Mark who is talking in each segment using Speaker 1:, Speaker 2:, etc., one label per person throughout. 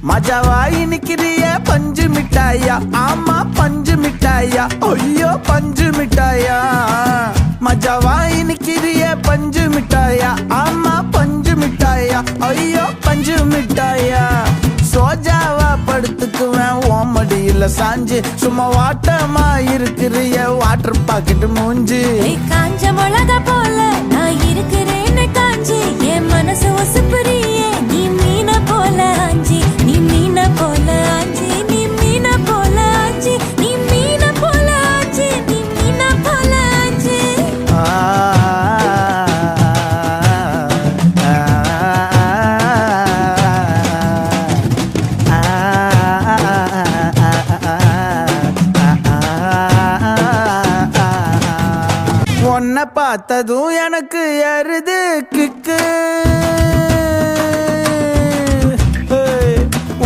Speaker 1: மஜாவாய் நிக்கிறிய பஞ்சு மிட்டாயா, ஆமா பஞ்சு மிட்டாயா, ஐயோ பஞ்சு மிட்டாயா. மஜாவாய் நிக்கிறிய பஞ்சு மிட்டாயா, ஆமா பஞ்சு மிட்டாயா, ஐயோ பஞ்சு மிட்டாயா. சோஜாவா படுத்துக்குவேன் ஓமடியில சாஞ்சு, சும்மா வாட்டமா இருக்கிறிய வாட்டர் பாக்கெட் மூஞ்சி.
Speaker 2: காஞ்ச மிளகா போல நான் இருக்கிறேன்னு காஞ்சி, என் மனசு ஒசுப்புறியே நீ மீன போல ஆஞ்சி, நீ மீன போல ஆஞ்சி, நீ மீன போல ஆஞ்சி, நீ மீன போல ஆஞ்சி, நீ மீன போல ஆஞ்சி.
Speaker 1: உன்னை பார்த்ததும் எனக்கு ஏறுது கிக்கு,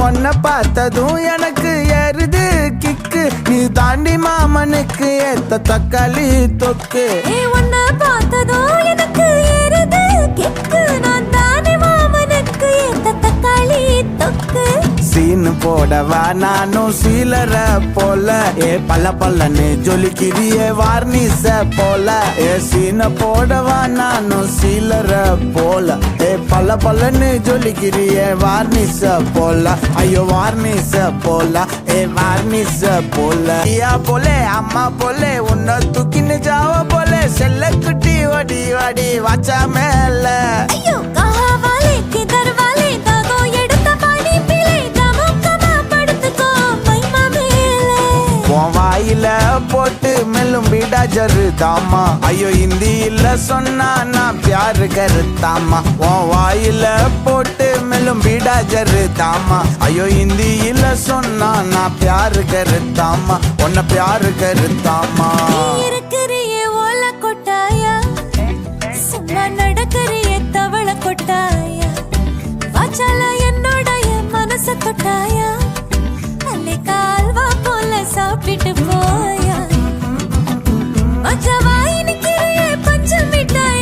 Speaker 1: உன்னை பார்த்ததும் எனக்கு ஏறுது கிக்கு. நீ தாண்டி மாமனுக்கு ஏத்த தக்காளி தொக்கு.
Speaker 2: உன்னை பார்த்ததும் எனக்கு ஏறுது கிக்கு, நான் தானே மாமனுக்கு ஏத்த தக்காளி தொக்கு.
Speaker 1: சீனு போடவா நானும் சீலர போல, பல்ல பல்லன்னு ஜொலிக்கிறியே வார்னிச போல. சீன போடவா நானும் சீலர போல, பல்ல பல்லன்னு ஜொலிக்கிறியே வார்னிச போல. ஐயோ வார்னிச போல, வார்னிச போல. ஐயா போலே அம்மா போலே உன்னை தூக்கின்னு ஜாவ போலே, செல்ல குட்டி வடி வடி வாச்சா மேல.
Speaker 2: ஐயோ கஹாவாலே கிதர்வாலே தாகோ எடுத்த பாடி பிளே கமக்கமா படுத்துக்கோ மைமா மேலே.
Speaker 1: உன் வாயில போட்டு மெல்லும் பீடா ஜருதாமா, ஐயோ ஹிந்தியில சொன்னா நான் பியாரு கருத்தாமா. உன் வாயில போட்டு மெல்லும் பீடா ஜருதாமா, ஐயோ ஹிந்தியில சொன்னா நான் பியாரு கருத்தாமா, உன்னை பியாரு கருத்தாமா.